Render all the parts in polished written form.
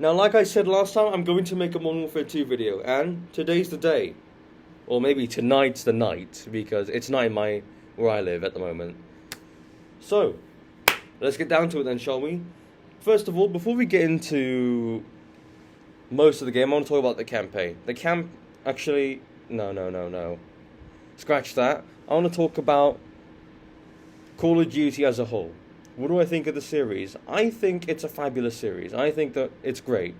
Now, like I said last time, I'm going to make a Modern Warfare 2 video, and today's the day. Or maybe tonight's the night, because it's night where I live at the moment. So, let's get down to it then, shall we? First of all, before we get into most of the game, I want to talk about the campaign. Actually, no. Scratch that. I want to talk about Call of Duty as a whole. What do I think of the series? I think it's a fabulous series. I think that it's great.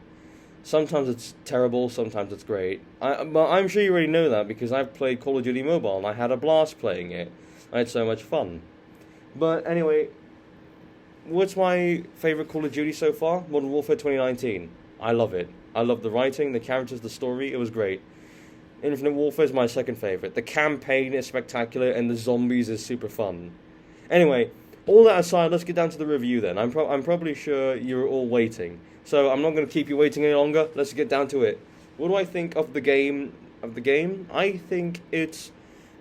Sometimes it's terrible, sometimes it's great. But I'm sure you already know that because I've played Call of Duty Mobile and I had a blast playing it. I had so much fun. But anyway, what's my favourite Call of Duty so far? Modern Warfare 2019. I love it. I love the writing, the characters, the story. It was great. Infinite Warfare is my second favourite. The campaign is spectacular and the zombies is super fun. Anyway, all that aside, let's get down to the review then. I'm probably sure you're all waiting. So I'm not going to keep you waiting any longer. Let's get down to it. What do I think of the game? I think it's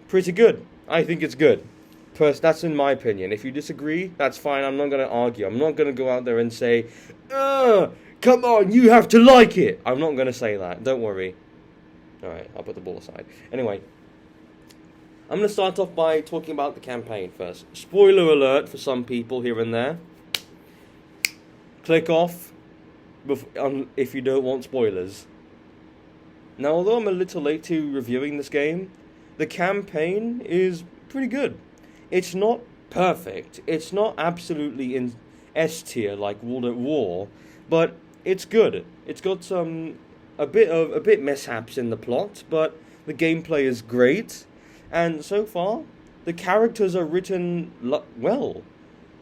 pretty good. I think it's good. That's in my opinion. If you disagree, that's fine. I'm not going to argue. I'm not going to go out there and say, come on, you have to like it. I'm not going to say that. Don't worry. Alright, I'll put the ball aside. Anyway, I'm going to start off by talking about the campaign first. Spoiler alert for some people here and there. Click off if you don't want spoilers. Now, although I'm a little late to reviewing this game, the campaign is pretty good. It's not perfect. It's not absolutely in S tier like World at War, but it's good. It's got a bit mishaps in the plot, but the gameplay is great. And so far, the characters are written well.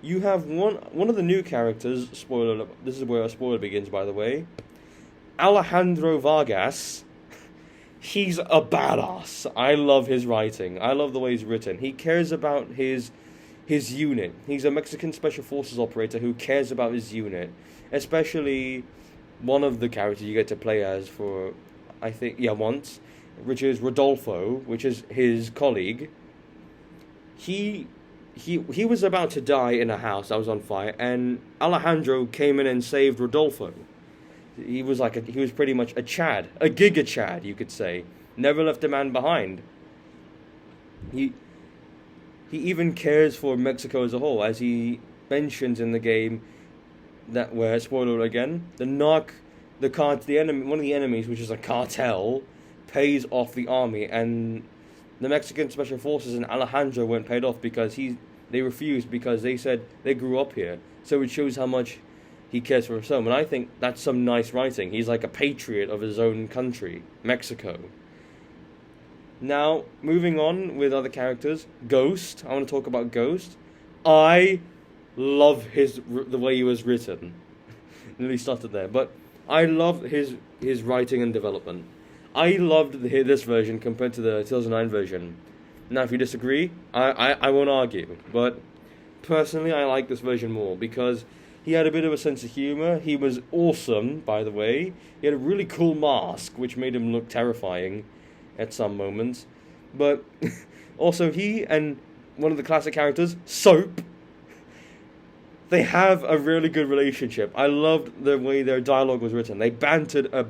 You have one of the new characters, spoiler, this is where a spoiler begins, by the way, Alejandro Vargas. He's a badass. I love his writing. I love the way he's written. He cares about his unit. He's a Mexican Special Forces operator who cares about his unit. Especially one of the characters you get to play as for, I think, once, which is Rodolfo, which is his colleague. He was about to die in a house that was on fire, and Alejandro came in and saved Rodolfo. He was pretty much a Giga Chad, you could say. Never left a man behind. He even cares for Mexico as a whole, as he mentions in the game that where, spoiler again, one of the enemies, which is a cartel, pays off the army, and the Mexican Special Forces and Alejandro weren't paid off because they refused because they said they grew up here. So it shows how much he cares for himself, and I think that's some nice writing. He's like a patriot of his own country, Mexico. Now, moving on with other characters, Ghost. I want to talk about Ghost. I love the way he was written. Nearly started there, but I love his writing and development. I loved this version compared to the 2009 version. Now, if you disagree, I won't argue, but personally, I like this version more because he had a bit of a sense of humor. He was awesome, by the way. He had a really cool mask, which made him look terrifying at some moments. But also, he and one of the classic characters, Soap, they have a really good relationship. I loved the way their dialogue was written. They bantered a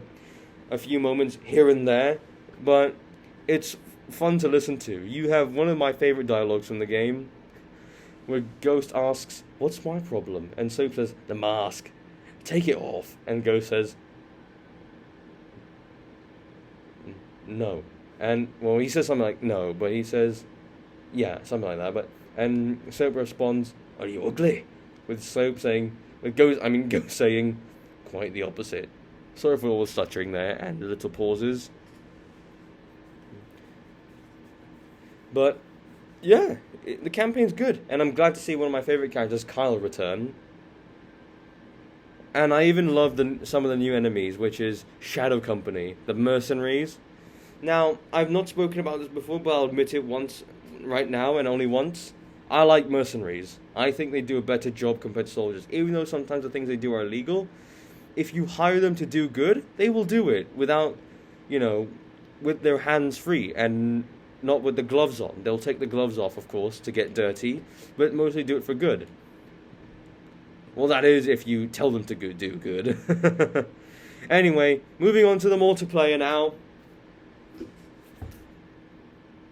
few moments here and there, but it's fun to listen to. You have one of my favorite dialogues from the game, where Ghost asks, "What's my problem?" And Soap says, "The mask. Take it off." And Ghost says, "No." And, well, he says something like, "No," but he says, yeah, something like that. And Soap responds, "Are you ugly?" With Ghost saying quite the opposite. Sorry for all the stuttering there and the little pauses. But yeah, the campaign's good, and I'm glad to see one of my favourite characters, Kyle, return. And I even love some of the new enemies, which is Shadow Company, the mercenaries. Now, I've not spoken about this before, but I'll admit it once, right now, and only once. I like mercenaries. I think they do a better job compared to soldiers. Even though sometimes the things they do are illegal, if you hire them to do good, they will do it without, with their hands free and not with the gloves on. They'll take the gloves off, of course, to get dirty, but mostly do it for good. Well, that is if you tell them to do good. Anyway, moving on to the multiplayer now.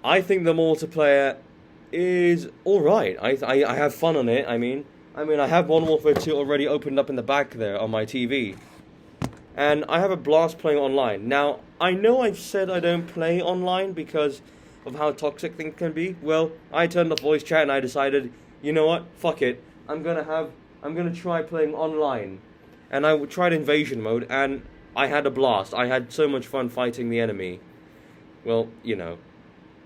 I think the multiplayer is alright. I have fun on it. I mean, I have Modern Warfare 2 already opened up in the back there on my TV. And I have a blast playing online. Now, I know I've said I don't play online because of how toxic things can be. Well, I turned off voice chat and I decided, you know what? Fuck it. I'm gonna try playing online. And I tried invasion mode and I had a blast. I had so much fun fighting the enemy. Well, you know,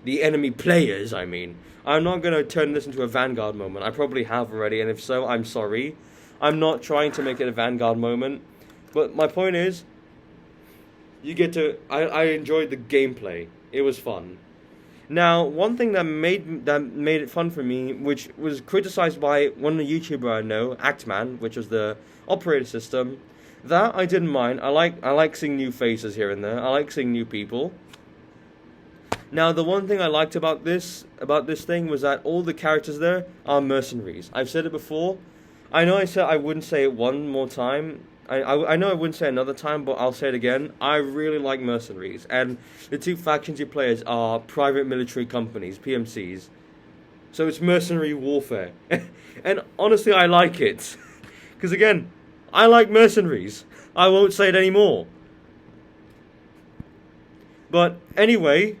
the enemy players, I mean. I'm not going to turn this into a Vanguard moment. I probably have already, and if so, I'm sorry. I'm not trying to make it a Vanguard moment. But my point is, you get to... I enjoyed the gameplay. It was fun. Now, one thing that made it fun for me, which was criticized by one YouTuber I know, Actman, which was the operator system, that I didn't mind. I like seeing new faces here and there. I like seeing new people. Now, the one thing I liked about this thing was that all the characters there are mercenaries. I've said it before. I know I said I wouldn't say it one more time. I know I wouldn't say another time, but I'll say it again. I really like mercenaries. And the two factions you play as are private military companies, PMCs. So it's mercenary warfare. And honestly, I like it. Because again, I like mercenaries. I won't say it anymore. But anyway,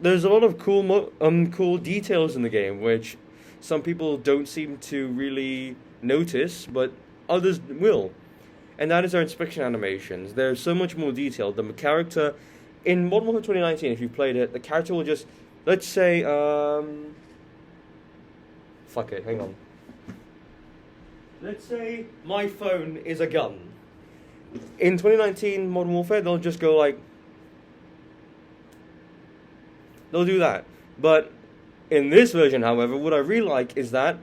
there's a lot of cool details in the game, which some people don't seem to really notice, but others will. And that is our inspection animations. They're so much more detailed. The character, in Modern Warfare 2019, if you've played it, the character will just, let's say, fuck it, hang on. Let's say my phone is a gun. In 2019 Modern Warfare, they'll just go like, they'll do that. But in this version, however, what I really like is that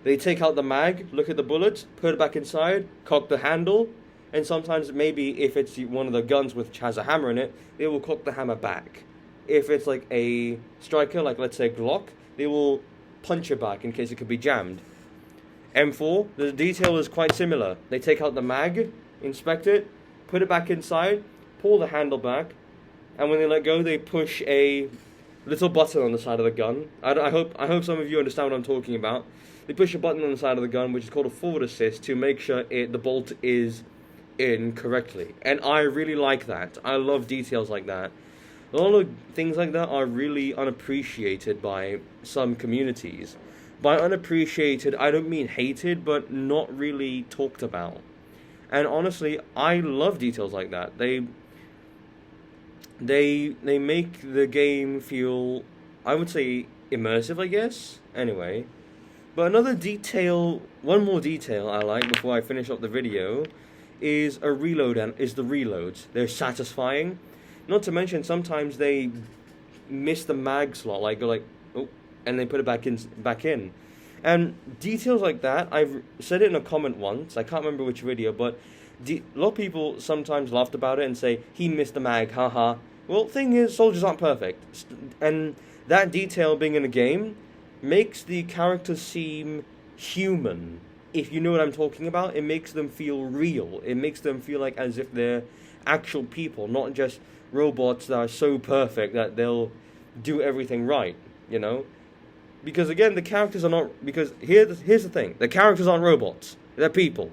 they take out the mag, look at the bullets, put it back inside, cock the handle, and sometimes maybe if it's one of the guns which has a hammer in it, they will cock the hammer back. If it's like a striker, like let's say Glock, they will punch it back in case it could be jammed. M4, the detail is quite similar. They take out the mag, inspect it, put it back inside, pull the handle back, and when they let go, they push a little button on the side of the gun. I hope some of you understand what I'm talking about. They push a button on the side of the gun, which is called a forward assist, to make sure the bolt is in correctly. And I really like that. I love details like that. A lot of things like that are really unappreciated by some communities. By unappreciated, I don't mean hated, but not really talked about. And honestly, I love details like that. They make the game feel, I would say, immersive, I guess. Anyway. But one more detail I like before I finish up the video is the reloads. They're satisfying. Not to mention, sometimes they miss the mag slot, oh, and they put it back in. And details like that, I've said it in a comment once, I can't remember which video, but a lot of people sometimes laughed about it and say, he missed the mag, haha. Well, thing is, soldiers aren't perfect. And that detail being in a game makes the characters seem human. If you know what I'm talking about, it makes them feel real. It makes them feel like as if they're actual people, not just robots that are so perfect that they'll do everything right, you know? Because again, the characters are not... Because here's the thing. The characters aren't robots. They're people.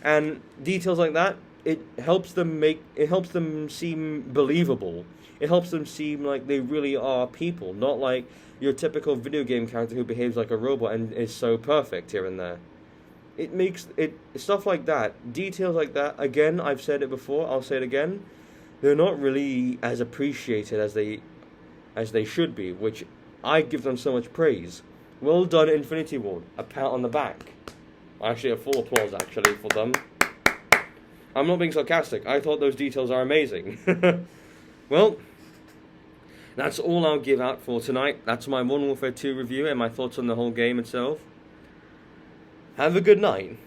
And details like that, it helps them seem believable. It helps them seem like they really are people, not like your typical video game character who behaves like a robot and is so perfect here and there. It makes it stuff like that, details like that. Again, I've said it before, I'll say it again. They're not really as appreciated as they should be, which I give them so much praise. Well done, Infinity Ward. A pat on the back. Actually, a full applause actually for them. I'm not being sarcastic. I thought those details are amazing. Well, that's all I'll give out for tonight. That's my Modern Warfare 2 review and my thoughts on the whole game itself. Have a good night.